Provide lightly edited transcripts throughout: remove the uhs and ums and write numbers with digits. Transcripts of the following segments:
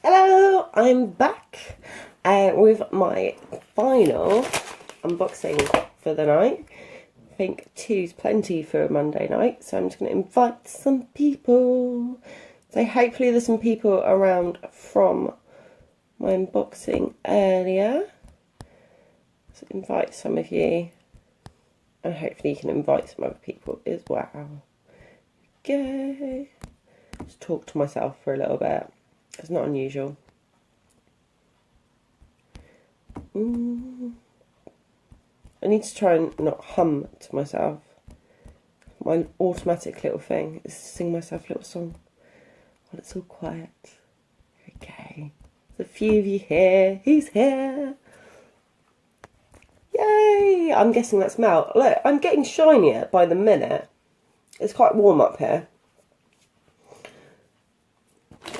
Hello, I'm back with my final unboxing for the night. I think two's plenty for a Monday night, so I'm just going to invite some people. So hopefully there's some people around from my unboxing earlier. So invite some of you, and hopefully you can invite some other people as well. Okay. Just talk to myself for a little bit. It's not unusual. I need to try and not hum to myself. My automatic little thing is to sing myself a little song while it's all quiet. Okay. There's a few of you here. Who's here? Yay! I'm guessing that's Mel. Look, I'm getting shinier by the minute. It's quite warm up here.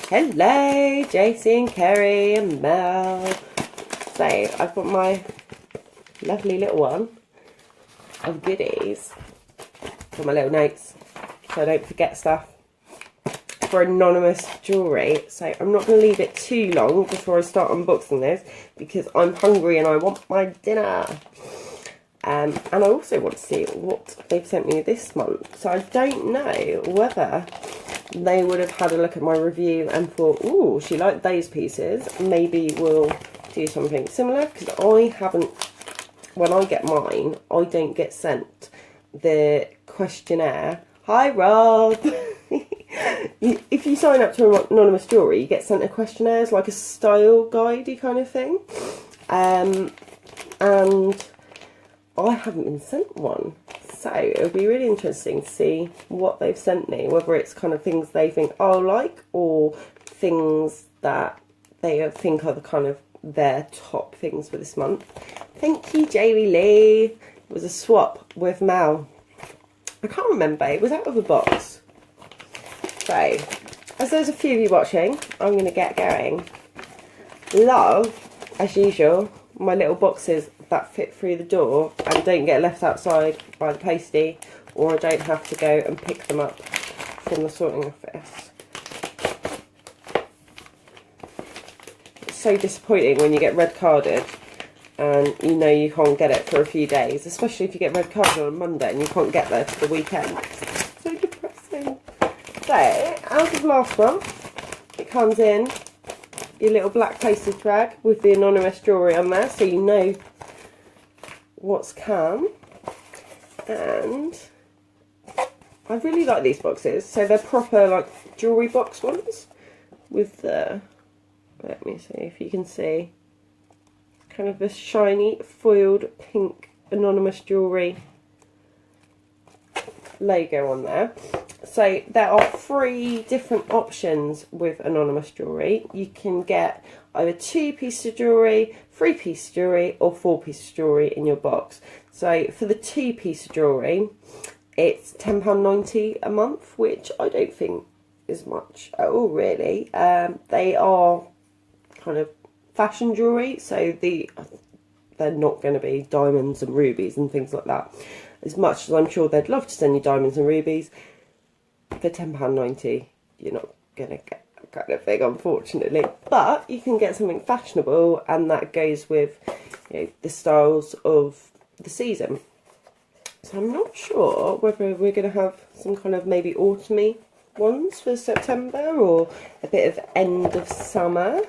Hello, Jason, Kerry and Mel. So, I've got my lovely little one of goodies for my little notes so I don't forget stuff for anonymous jewellery. So I'm not going to leave it too long before I start unboxing this because I'm hungry and I want my dinner. And I also want to see what they've sent me this month. So I don't know whether they would have had a look at my review and thought, ooh, she liked those pieces. Maybe we'll do something similar, because I haven't, when I get mine, I don't get sent the questionnaire. Hi, Rob. If you sign up to Anonymous Jewellery, you get sent a questionnaire. It's like a style guide-y kind of thing. And I haven't been sent one. So it'll be really interesting to see what they've sent me, whether it's kind of things they think I'll like or things that they think are the kind of their top things for this month. Thank you, Jamie Lee. It was a swap with Mal. I can't remember, it was out of a box. So, as there's a few of you watching, I'm going to get going. Love, as usual, my little boxes that fit through the door and don't get left outside by the postie, or I don't have to go and pick them up from the sorting office. It's so disappointing when you get red carded and you know you can't get it for a few days, especially if you get red carded on a Monday and you can't get there for the weekend. It's so depressing. So, out of last month, it comes in your little black postage bag with the anonymous jewellery on there, so you know what's come. And I really like these boxes. So they're proper like jewellery box ones with the, let me see if you can see, kind of a shiny foiled pink anonymous jewellery logo on there. So there are 3 different options with anonymous jewellery. You can get either 2 pieces of jewellery, 3 pieces of jewellery, or 4 pieces of jewellery in your box. So for the 2 pieces of jewellery, it's £10.90 a month, which I don't think is much at all, really. They are kind of fashion jewellery, so they're not going to be diamonds and rubies and things like that. As much as I'm sure they'd love to send you diamonds and rubies, for £10.90 you're not going to get that kind of thing, unfortunately. But you can get something fashionable, and that goes with, you know, the styles of the season. So I'm not sure whether we're going to have some kind of maybe autumny ones for September or a bit of end of summer.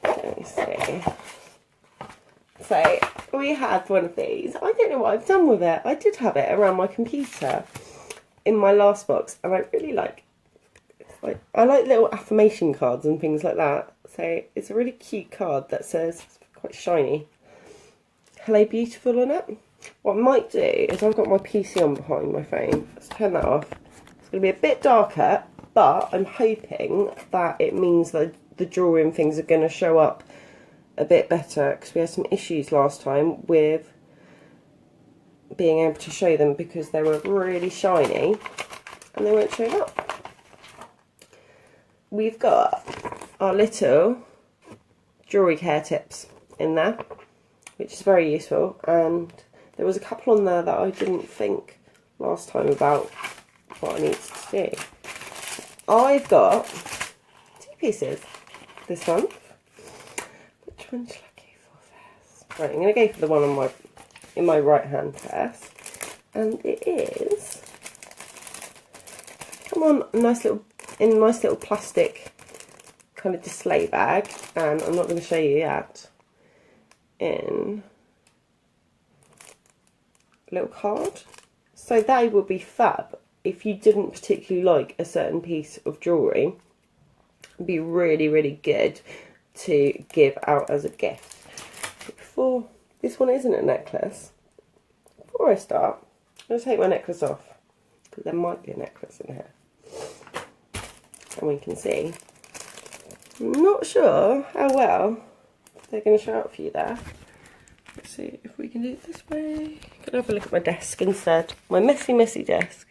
Let me see. So we had one of these. I don't know what I've done with it. I did have it around my computer in my last box, and I really like I like little affirmation cards and things like that. So it's a really cute card that says, it's quite shiny, "Hello beautiful" on it. What I might do is, I've got my PC on behind my phone. Let's turn that off. It's going to be a bit darker, but I'm hoping that it means that the jewellery and things are going to show up a bit better, because we had some issues last time with being able to show them because they were really shiny and they weren't showing up. We've got our little jewellery care tips in there, which is very useful, and there was a couple on there that I didn't think last time about what I needed to do. I've got 2 pieces this month. Which one should I go for first? Right, I'm going to go for the one on in my right hand first. And it is, come on, in a nice little plastic kind of display bag. And I'm not going to show you yet. In a little card. So they would be fab if you didn't particularly like a certain piece of jewellery. It'd be really, really good to give out as a gift. But before, this one isn't a necklace. Before I start, I'm going to take my necklace off, because there might be a necklace in here. And we can see. I'm not sure how well they're going to show up for you there. Let's see if we can do it this way. I'm going to have a look at my desk instead. My messy, messy desk.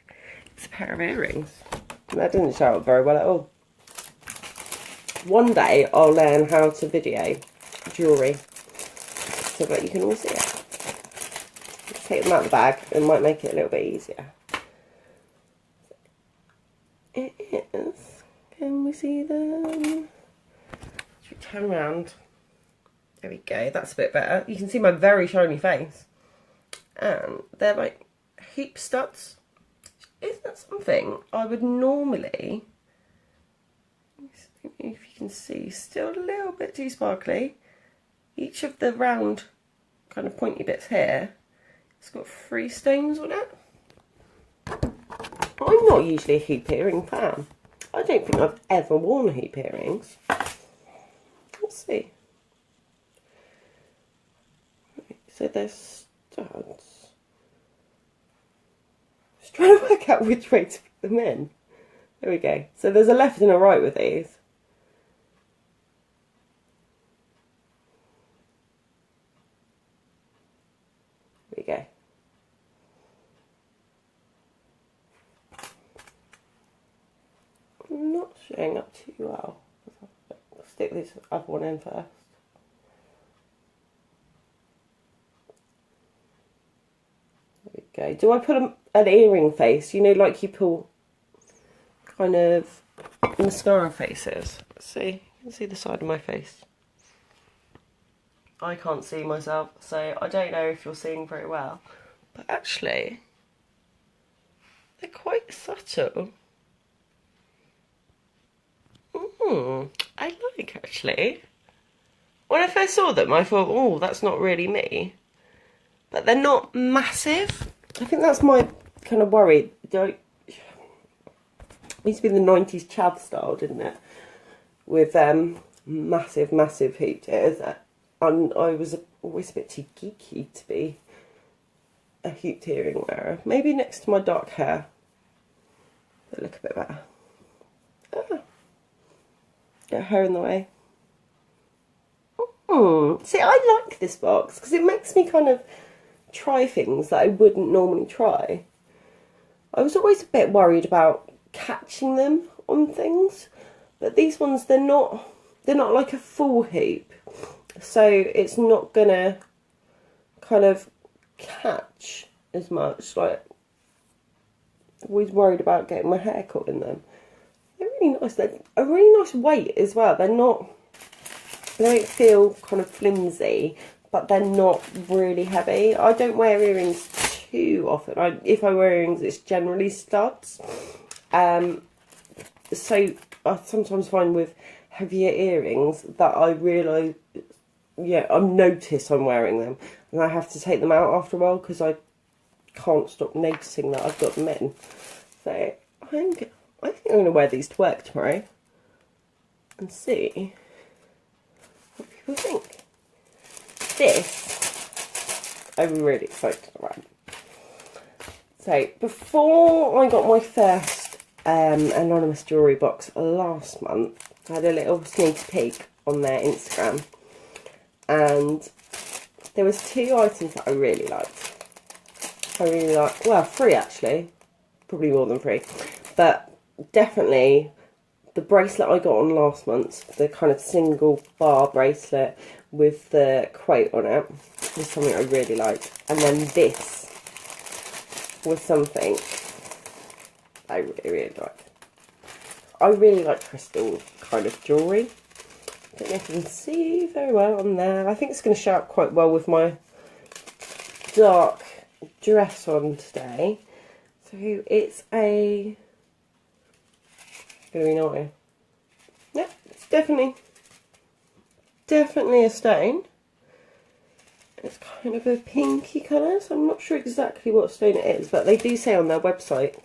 It's a pair of earrings. And that didn't show up very well at all. One day I'll learn how to video jewellery so that you can all see it. Just take them out of the bag, it might make it a little bit easier. It is. Can we see them? Should we turn around? There we go, that's a bit better. You can see my very shiny face. And they're like hoop studs. Isn't that something I would normally, if you can see, still a little bit too sparkly. Each of the round kind of pointy bits here, it's got 3 stones on it. I'm not usually a hoop earring fan. I don't think I've ever worn hoop earrings. Let's see. So there's studs. Just trying to work out which way to put them in. There we go. So there's a left and a right with these. There we go. I'm not showing up too well. I'll stick this other one in first. There we go. Do I put an earring face? You know, like you pull kind of mascara faces. See, you can see the side of my face. I can't see myself, so I don't know if you're seeing very well. But actually, they're quite subtle. I like, actually. When I first saw them, I thought, oh, that's not really me. But they're not massive. I think that's my kind of worry. It used to be the 90s chav style, didn't it? With massive, massive hoop ears. And I was always a bit too geeky to be a hooped earring wearer. Maybe next to my dark hair, they look a bit better. Get hair in the way. See, I like this box because it makes me kind of try things that I wouldn't normally try. I was always a bit worried about catching them on things, but these ones, they're not like a full hoop, so it's not gonna kind of catch as much. Like, I'm always worried about getting my hair caught in them. They're really nice. They're a really nice weight as well. They don't feel kind of flimsy, but they're not really heavy. I don't wear earrings too often. If I wear earrings, it's generally studs. So I sometimes find with heavier earrings that I realise, I notice I'm wearing them, and I have to take them out after a while because I can't stop noticing that I've got them in. So I think I'm going to wear these to work tomorrow and see what people think. This, I'm really excited about. So, before I got my first anonymous jewellery box last month, I had a little sneak peek on their Instagram, and there was 2 items that I really liked. I really liked, well, 3 actually, probably more than 3, but definitely the bracelet I got on last month, the kind of single bar bracelet with the quote on it, was something I really liked. And then this was something I really, really liked. I really like crystal kind of jewellery. don't know if you can see very well on there. I think it's going to show up quite well with my dark dress on today. So it's going to be naughty. Yep, it's definitely a stone. It's kind of a pinky colour, so I'm not sure exactly what stone it is, but they do say on their website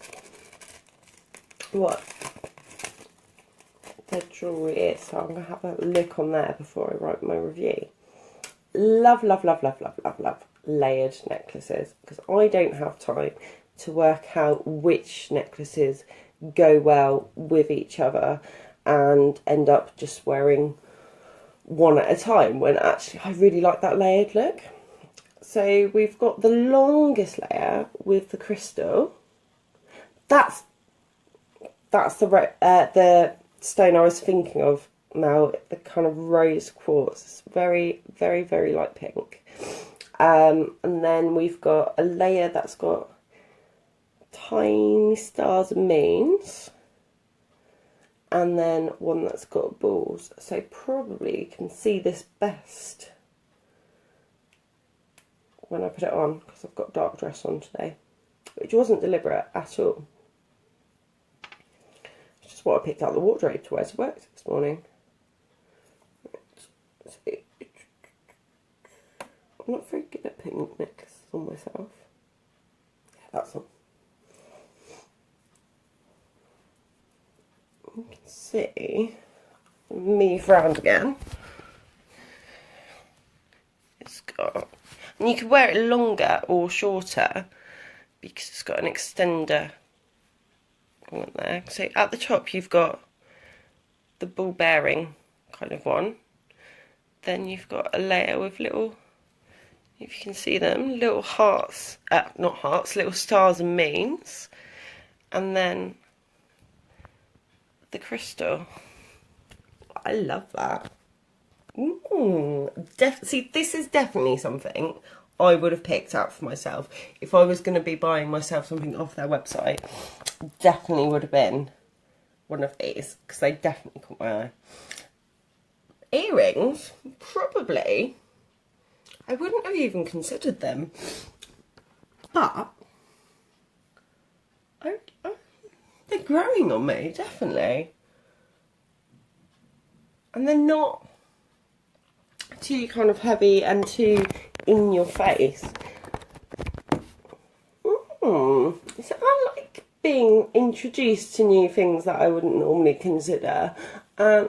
what their jewellery is, so I'm going to have a look on there before I write my review. Love, love, love, love, love, love, love layered necklaces, because I don't have time to work out which necklaces go well with each other and end up just wearing one at a time, when actually I really like that layered look. So we've got the longest layer with the crystal. That's the stone I was thinking of now, the kind of rose quartz. It's very, very, very light pink. And then we've got a layer that's got tiny stars and moons, and then one that's got balls. So probably you can see this best when I put it on, because I've got a dark dress on today, which wasn't deliberate at all. It's just what I picked out the wardrobe to wear to work this morning. I'm not very good at putting necklaces on myself. Yeah, that's on. You can see, move round again. It's got, and you can wear it longer or shorter because it's got an extender on there. So at the top you've got the ball bearing kind of one. Then you've got a layer with little, if you can see them, little hearts, not hearts, little stars and moons. And then the crystal. I love that. See, this is definitely something I would have picked out for myself. If I was going to be buying myself something off their website, definitely would have been one of these, because they definitely caught my eye. Earrings, probably. I wouldn't have even considered them, but they're growing on me, definitely. And they're not too kind of heavy and too in your face. So I like being introduced to new things that I wouldn't normally consider.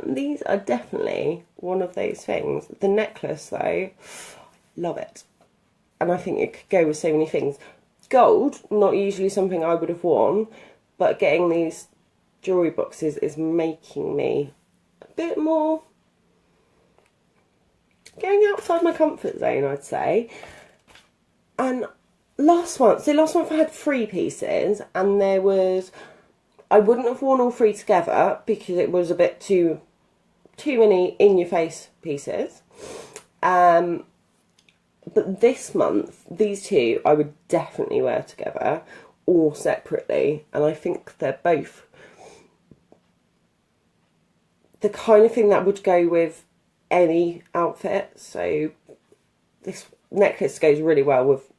These are definitely one of those things. The necklace, though, love it. And I think it could go with so many things. Gold, not usually something I would have worn, but getting these jewellery boxes is making me a bit more going outside my comfort zone, I'd say. And last month I had 3 pieces, and there was, I wouldn't have worn all 3 together because it was a bit too many in your face pieces. But this month, these 2 I would definitely wear together or separately, and I think they're both the kind of thing that would go with any outfit. So this necklace goes really well with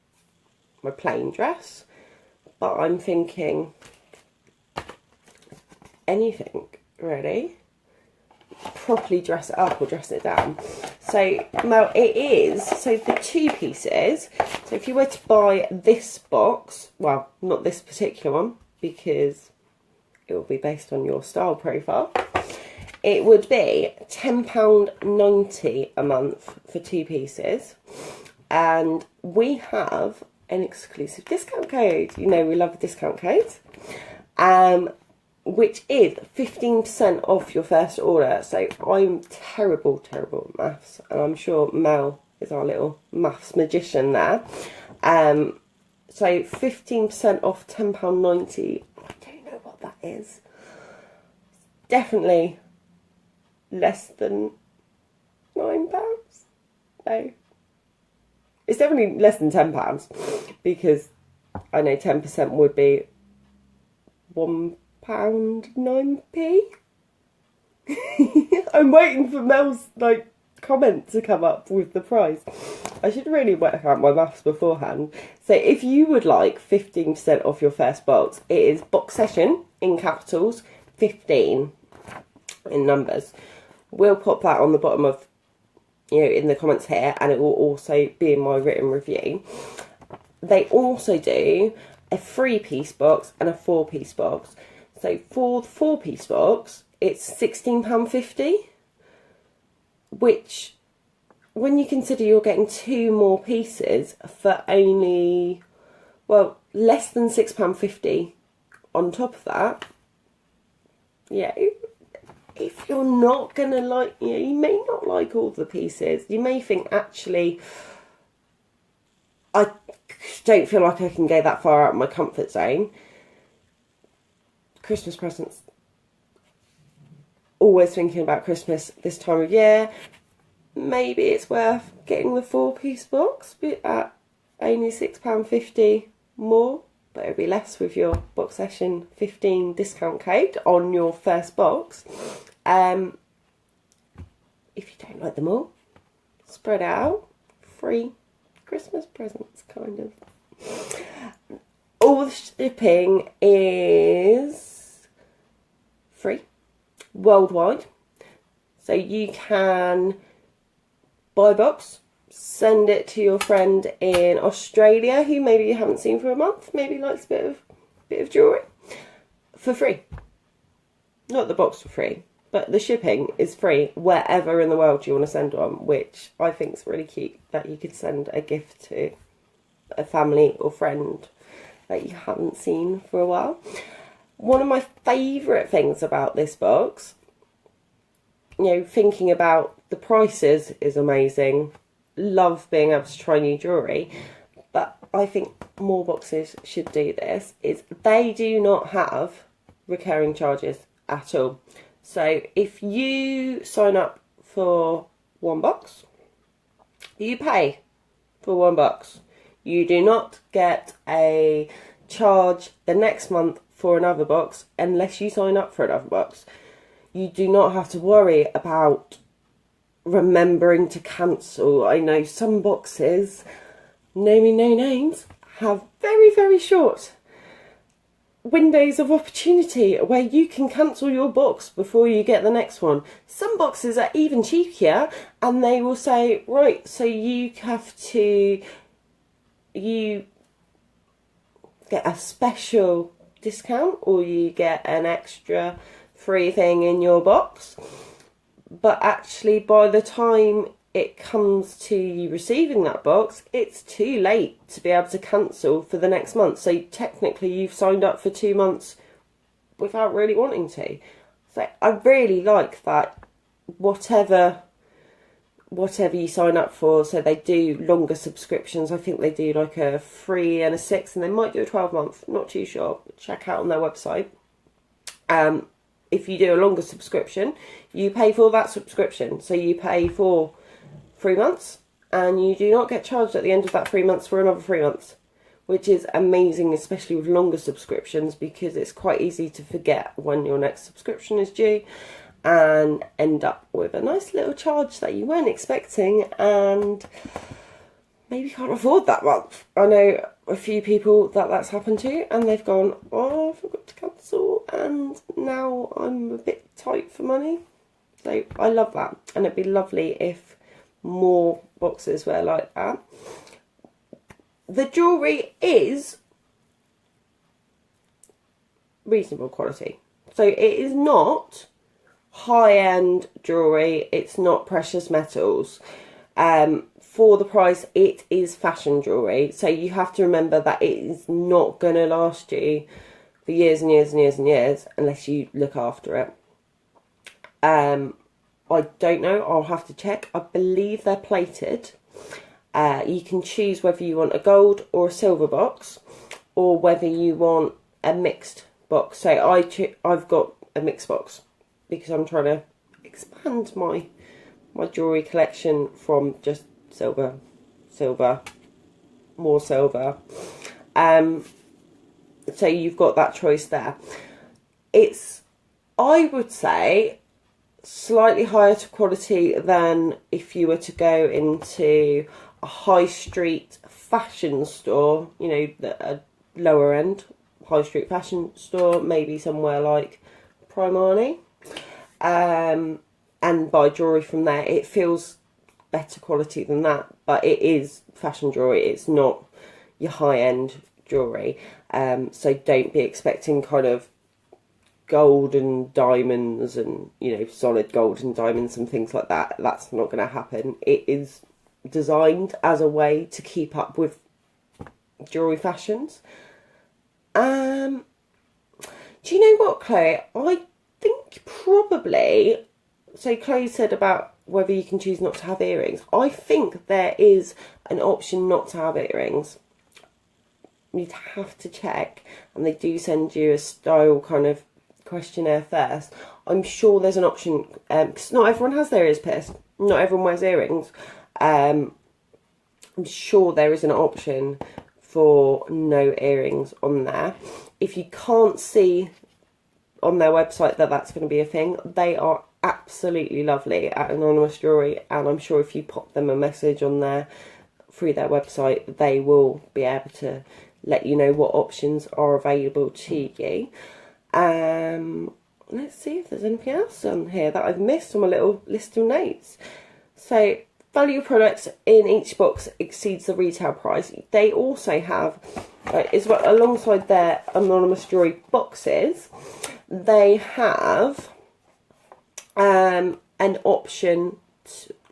my plain dress, but I'm thinking anything really, properly dress it up or dress it down. So now it is, so the 2 pieces, so if you were to buy this box, well, not this particular one because it will be based on your style profile, it would be £10.90 a month for 2 pieces. And we have an exclusive discount code. You know we love a discount code. Which is 15% off your first order. So I'm terrible at maths, and I'm sure Mel is our little maths magician there. So 15% off £10.90. I don't know what that is. Definitely less than £9. No. It's definitely less than £10, because I know 10% would be £1.09p. I I'm waiting for Mel's comment to come up with the price. I should really work out my maths beforehand. So if you would like 15% off your first box, it is BoXession in capitals, 15 in numbers. We'll pop that on the bottom of, in the comments here, and it will also be in my written review. They also do a 3-piece box and a 4-piece box. So for the 4-piece box, it's £16.50, which, when you consider you're getting 2 more pieces for only, well, less than £6.50 on top of that, yeah, if you're not going to like, you may not like all the pieces. You may think, actually, I don't feel like I can go that far out of my comfort zone. Christmas presents. Always thinking about Christmas this time of year. Maybe it's worth getting the 4-piece box at only £6.50 more, but it'll be less with your BoXession 15 discount code on your first box. If you don't like them all, spread out. Free Christmas presents, kind of. All the shipping is free worldwide, so you can buy a box, send it to your friend in Australia who maybe you haven't seen for a month, maybe likes a bit of jewellery, for free. Not the box for free, but the shipping is free wherever in the world you want to send one, which I think is really cute, that you could send a gift to a family or friend that you haven't seen for a while. One of my favourite things about this box, thinking about the prices is amazing. Love being able to try new jewellery, but I think more boxes should do this, is they do not have recurring charges at all. So if you sign up for one box, you pay for one box. You do not get a charge the next month for another box unless you sign up for another box. You do not have to worry about remembering to cancel. I know some boxes, naming no names, have very, very short windows of opportunity where you can cancel your box before you get the next one. Some boxes are even cheekier, and they will say, right, so you get a special discount, or you get an extra free thing in your box, but actually by the time it comes to you receiving that box, it's too late to be able to cancel for the next month. So technically you've signed up for 2 months without really wanting to. So I really like that whatever you sign up for, so they do longer subscriptions. I think they do like a 3 and a 6, and they might do a 12-month, not too sure. Check out on their website. If you do a longer subscription, you pay for that subscription. So you pay for 3 months, and you do not get charged at the end of that 3 months for another 3 months, which is amazing, especially with longer subscriptions, because it's quite easy to forget when your next subscription is due and end up with a nice little charge that you weren't expecting and maybe can't afford that month. I know a few people that's happened to, and they've gone, oh, I forgot to cancel, and now I'm a bit tight for money. So I love that, and it'd be lovely if more boxes were like that. The jewellery is reasonable quality, so it is not high-end jewellery, it's not precious metals. For the price, it is fashion jewellery, so you have to remember that it is not going to last you for years and years and years and years unless you look after it. I don't know, I'll have to check. I believe they're plated. You can choose whether you want a gold or a silver box, or whether you want a mixed box. So I've got a mixed box because I'm trying to expand my jewellery collection from just silver, more silver. So you've got that choice there. It's, I would say, slightly higher to quality than if you were to go into a high street fashion store, you know, a lower end high street fashion store, maybe somewhere like Primani, and buy jewellery from there. It feels better quality than that, but it is fashion jewellery, it's not your high-end jewellery, so don't be expecting kind of gold and diamonds and, you know, solid gold and diamonds and things like that. That's not going to happen. It is designed as a way to keep up with jewellery fashions. Do you know what, Chloe? I think probably, so Chloe said about whether you can choose not to have earrings. I think there is an option not to have earrings. You'd have to check, and they do send you a style kind of questionnaire first. I'm sure there's an option, because not everyone has their ears pierced, not everyone wears earrings. I'm sure there is an option for no earrings on there. If you can't see on their website that that's going to be a thing, they are absolutely lovely at Anonymous Jewellery, and I'm sure if you pop them a message on there through their website, they will be able to let you know what options are available to you. Let's see if there's anything else on here that I've missed on my little list of notes. So, value of products in each box exceeds the retail price. They also have, as well, alongside their Anonymous Jewellery boxes, they have an option,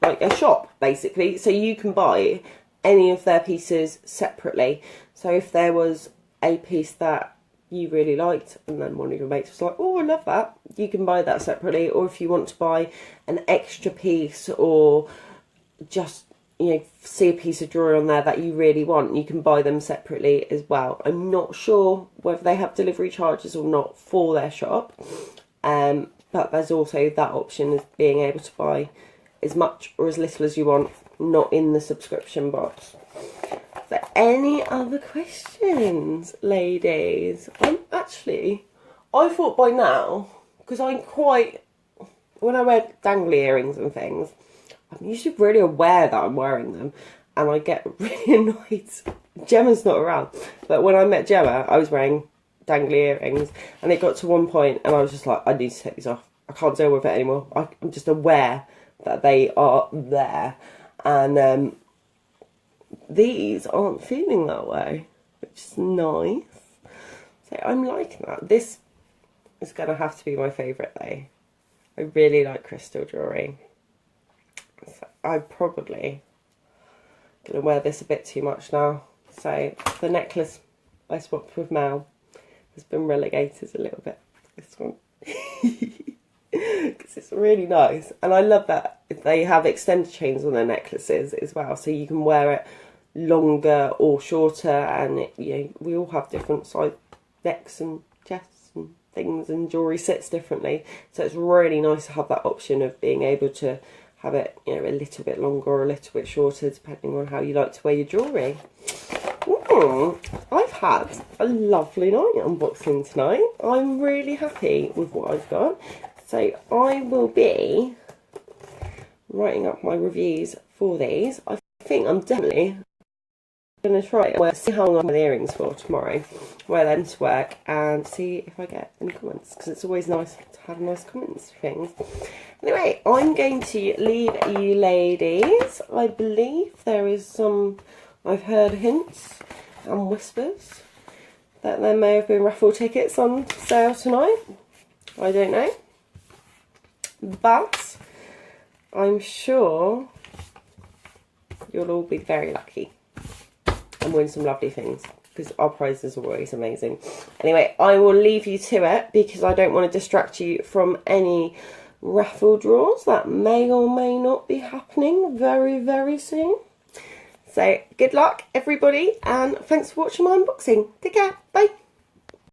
like a shop basically, so you can buy any of their pieces separately. So if there was a piece that you really liked and then one of your mates was like, oh, I love that, you can buy that separately. Or if you want to buy an extra piece, or just, you know, see a piece of jewellery on there that you really want, you can buy them separately as well. I'm not sure whether they have delivery charges or not for their shop, but there's also that option of being able to buy as much or as little as you want, not in the subscription box. So any other questions, ladies? I thought by now, because I'm quite, when I wear dangly earrings and things, I'm usually really aware that I'm wearing them, and I get really annoyed. Gemma's not around, but when I met Gemma, I was wearing dangly earrings, and it got to one point and I was just like, I need to take these off. I can't deal with it anymore. I'm just aware that they are there, and these aren't feeling that way, which is nice. So I'm liking that. This is going to have to be my favourite though. I really like crystal jewellery. So I'm probably going to wear this a bit too much now. So the necklace I swapped with Mel has been relegated a little bit. This one. Because it's really nice. And I love that they have extended chains on their necklaces as well. So you can wear it longer or shorter. And, you know, we all have different size necks and chests and things, and jewellery sits differently. So it's really nice to have that option of being able to have it, you know, a little bit longer or a little bit shorter, depending on how you like to wear your jewellery. I've had a lovely night unboxing tonight. I'm really happy with what I've got. So I will be writing up my reviews for these. I think I'm definitely going to try it. See how long I'm earrings for tomorrow. Wear them to work and see if I get any comments, because it's always nice to have nice comments for things. Anyway, I'm going to leave you ladies. I believe there is some, I've heard hints and whispers that there may have been raffle tickets on sale tonight. I don't know. But I'm sure you'll all be very lucky and win some lovely things, because our prizes are always amazing. Anyway, I will leave you to it, because I don't want to distract you from any raffle draws that may or may not be happening very, very soon. So good luck everybody, and thanks for watching my unboxing. Take care, bye.